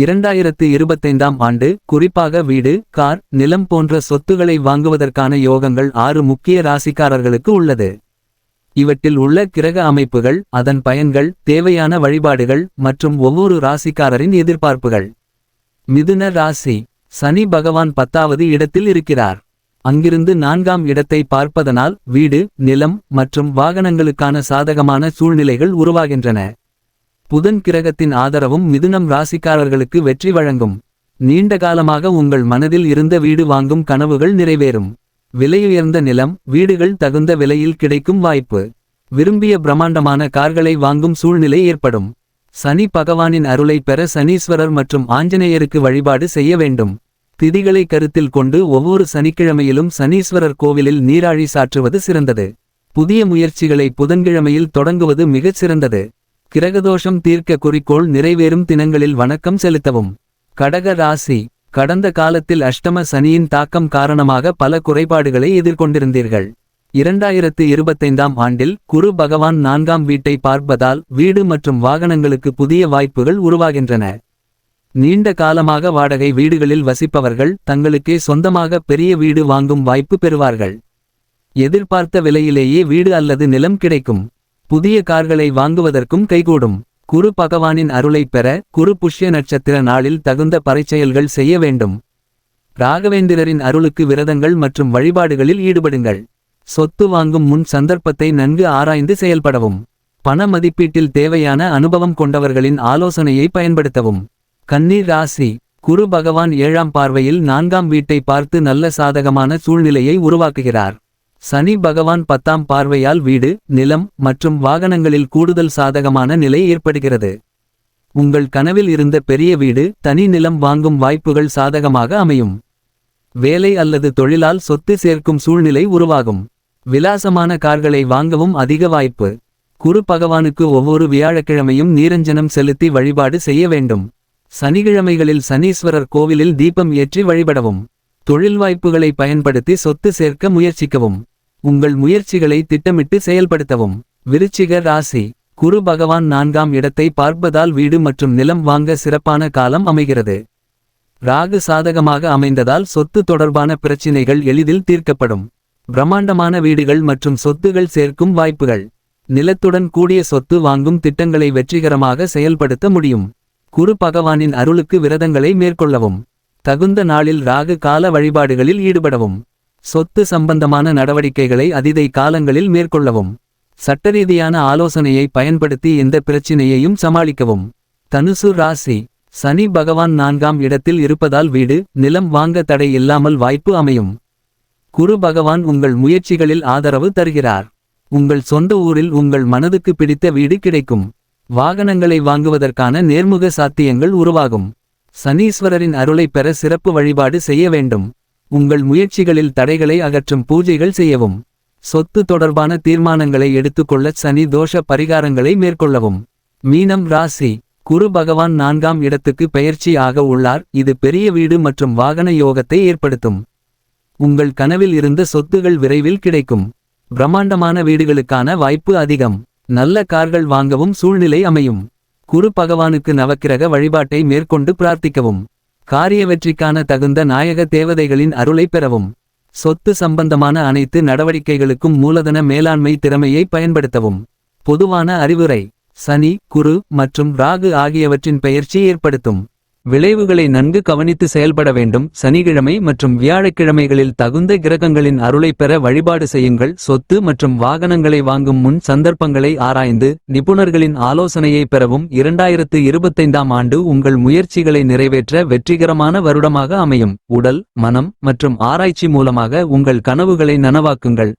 2025ஆம் ஆண்டு குறிப்பாக வீடு, கார், நிலம் போன்ற சொத்துக்களை வாங்குவதற்கான யோகங்கள் 6 முக்கிய ராசிக்காரர்களுக்கு உள்ளது. இவற்றில் உள்ள கிரக அமைப்புகள், அதன் பயன்கள், தேவையான வழிபாடுகள் மற்றும் ஒவ்வொரு ராசிக்காரரின் எதிர்பார்ப்புகள். மிதுன ராசி. சனி பகவான் 10வது இடத்தில் இருக்கிறார். அங்கிருந்து 4ஆம் இடத்தை பார்ப்பதனால் வீடு, நிலம் மற்றும் வாகனங்களுக்கான சாதகமான சூழ்நிலைகள் உருவாகின்றன. புதன் கிரகத்தின் ஆதரவும் மிதுனம் ராசிக்காரர்களுக்கு வெற்றி வழங்கும். நீண்ட காலமாக உங்கள் மனதில் இருந்த வீடு வாங்கும் கனவுகள் நிறைவேறும். விலையுயர்ந்த நிலம், வீடுகள் தகுந்த விலையில் கிடைக்கும் வாய்ப்பு. விரும்பிய பிரம்மாண்டமான கார்களை வாங்கும் சூழ்நிலை ஏற்படும். சனி பகவானின் அருளை பெற சனீஸ்வரர் மற்றும் ஆஞ்சநேயருக்கு வழிபாடு செய்ய வேண்டும். திதிகளை கருத்தில் கொண்டு ஒவ்வொரு சனிக்கிழமையிலும் சனீஸ்வரர் கோவிலில் நீராழி சாற்றுவது சிறந்தது. புதிய முயற்சிகளை புதன்கிழமையில் தொடங்குவது மிகச் சிறந்தது. கிரகதோஷம் தீர்க்க குறிக்கோள் நிறைவேறும் தினங்களில் வணக்கம் செலுத்தவும். கடக ராசி. கடந்த காலத்தில் அஷ்டம சனியின் தாக்கம் காரணமாக பல குறைபாடுகளை எதிர்கொண்டிருந்தீர்கள். 2025ஆம் ஆண்டில் குரு பகவான் 4ஆம் வீட்டை பார்ப்பதால் வீடு மற்றும் வாகனங்களுக்கு புதிய வாய்ப்புகள் உருவாகின்றன. நீண்ட காலமாக வாடகை வீடுகளில் வசிப்பவர்கள் தங்களுக்கே சொந்தமாக பெரிய வீடு வாங்கும் வாய்ப்பு பெறுவார்கள். எதிர்பார்த்த விலையிலேயே வீடு அல்லது நிலம் கிடைக்கும். புதிய கார்களை வாங்குவதற்கும் கைகூடும். குரு பகவானின் அருளை பெற குரு புஷ்ய நட்சத்திர நாளில் தகுந்த பறைச்செயல்கள் செய்ய வேண்டும். ராகவேந்திரரின் அருளுக்கு விரதங்கள் மற்றும் வழிபாடுகளில் ஈடுபடுங்கள். சொத்து வாங்கும் முன் சந்தர்ப்பத்தை நன்கு ஆராய்ந்து செயல்படவும். பண மதிப்பீட்டில் தேவையான அனுபவம் கொண்டவர்களின் ஆலோசனையை பயன்படுத்தவும். கன்னி ராசி. குரு பகவான் 7ஆம் பார்வையில் 4ஆம் வீட்டை பார்த்து நல்ல சாதகமான சூழ்நிலையை உருவாக்குகிறார். சனி பகவான் 10ஆம் பார்வையால் வீடு, நிலம் மற்றும் வாகனங்களில் கூடுதல் சாதகமான நிலை ஏற்படுகிறது. உங்கள் கனவில் இருந்த பெரிய வீடு, தனி நிலம் வாங்கும் வாய்ப்புகள் சாதகமாக அமையும். வேலை அல்லது தொழிலால் சொத்து சேர்க்கும் சூழ்நிலை உருவாகும். விலாசமான கார்களை வாங்கவும் அதிக வாய்ப்பு. குரு பகவானுக்கு ஒவ்வொரு வியாழக்கிழமையும் நீரஞ்சனம் செலுத்தி வழிபாடு செய்ய வேண்டும். சனிக்கிழமைகளில் சனீஸ்வரர் கோவிலில் தீபம் ஏற்றி வழிபடவும். தொழில் வாய்ப்புகளை பயன்படுத்தி சொத்து சேர்க்க முயற்சிக்கவும். உங்கள் முயற்சிகளை திட்டமிட்டு செயல்படுத்தவும். விருச்சிக ராசி. குரு பகவான் 4ஆம் இடத்தை பார்ப்பதால் வீடு மற்றும் நிலம் வாங்க சிறப்பான காலம் அமைகிறது. ராகு சாதகமாக அமைந்ததால் சொத்து தொடர்பான பிரச்சினைகள் எளிதில் தீர்க்கப்படும். பிரம்மாண்டமான வீடுகள் மற்றும் சொத்துகள் சேர்க்கும் வாய்ப்புகள். நிலத்துடன் கூடிய சொத்து வாங்கும் திட்டங்களை வெற்றிகரமாக செயல்படுத்த முடியும். குரு பகவானின் அருளுக்கு விரதங்களை மேற்கொள்ளவும். தகுந்த நாளில் ராகு கால வழிபாடுகளில் ஈடுபடவும். சொத்து சம்பந்தமான நடவடிக்கைகளை அதிதை காலங்களில் மேற்கொள்ளவும். சட்டரீதியான ஆலோசனையை பயன்படுத்தி எந்த பிரச்சினையையும் சமாளிக்கவும். தனுசு ராசி. சனி பகவான் 4ஆம் இடத்தில் இருப்பதால் வீடு, நிலம் வாங்க தடை இல்லாமல் வாய்ப்பு அமையும். குரு பகவான் உங்கள் முயற்சிகளில் ஆதரவு தருகிறார். உங்கள் சொந்த ஊரில் உங்கள் மனதுக்கு பிடித்த வீடு கிடைக்கும். வாகனங்களை வாங்குவதற்கான நேர்முக சாத்தியங்கள் உருவாகும். சனீஸ்வரரின் அருளை பெற சிறப்பு வழிபாடு செய்ய வேண்டும். உங்கள் முயற்சிகளில் தடைகளை அகற்றும் பூஜைகள் செய்யவும். சொத்து தொடர்பான தீர்மானங்களை எடுத்துக்கொள்ள சனி தோஷ பரிகாரங்களை மேற்கொள்ளவும். மீனம் ராசி. குரு பகவான் 4ஆம் இடத்துக்கு பெயர்ச்சி ஆக உள்ளார். இது பெரிய வீடு மற்றும் வாகன யோகத்தை ஏற்படுத்தும். உங்கள் கனவில் இருந்த சொத்துகள் விரைவில் கிடைக்கும். பிரம்மாண்டமான வீடுகளுக்கான வாய்ப்பு அதிகம். நல்ல கார்கள் வாங்கவும் சூழ்நிலை அமையும். குரு பகவானுக்கு நவக்கிரக வழிபாட்டை மேற்கொண்டு பிரார்த்திக்கவும். காரிய வெற்றிக்கான தகுந்த நாயக தேவதைகளின் அருளை பெறவும். சொத்து சம்பந்தமான அனைத்து நடவடிக்கைகளுக்கும் மூலதன மேலாண்மை திறமையை பயன்படுத்தவும். பொதுவான அறிவுரை. சனி, குரு மற்றும் ராகு ஆகியவற்றின் பெயர்ச்சி ஏற்படுத்தும் விளைவுகளை நன்கு கவனித்து செயல்பட வேண்டும். சனிக்கிழமை மற்றும் வியாழக்கிழமைகளில் தகுந்த கிரகங்களின் அருளை பெற வழிபாடு செய்யுங்கள். சொத்து மற்றும் வாகனங்களை வாங்கும் முன் சந்தர்ப்பங்களை ஆராய்ந்து நிபுணர்களின் ஆலோசனையை பெறவும். 2025ஆம் ஆண்டு உங்கள் முயற்சிகளை நிறைவேற்ற வெற்றிகரமான வருடமாக அமையும். உடல், மனம் மற்றும் ஆராய்ச்சி மூலமாக உங்கள் கனவுகளை நனவாக்குங்கள்.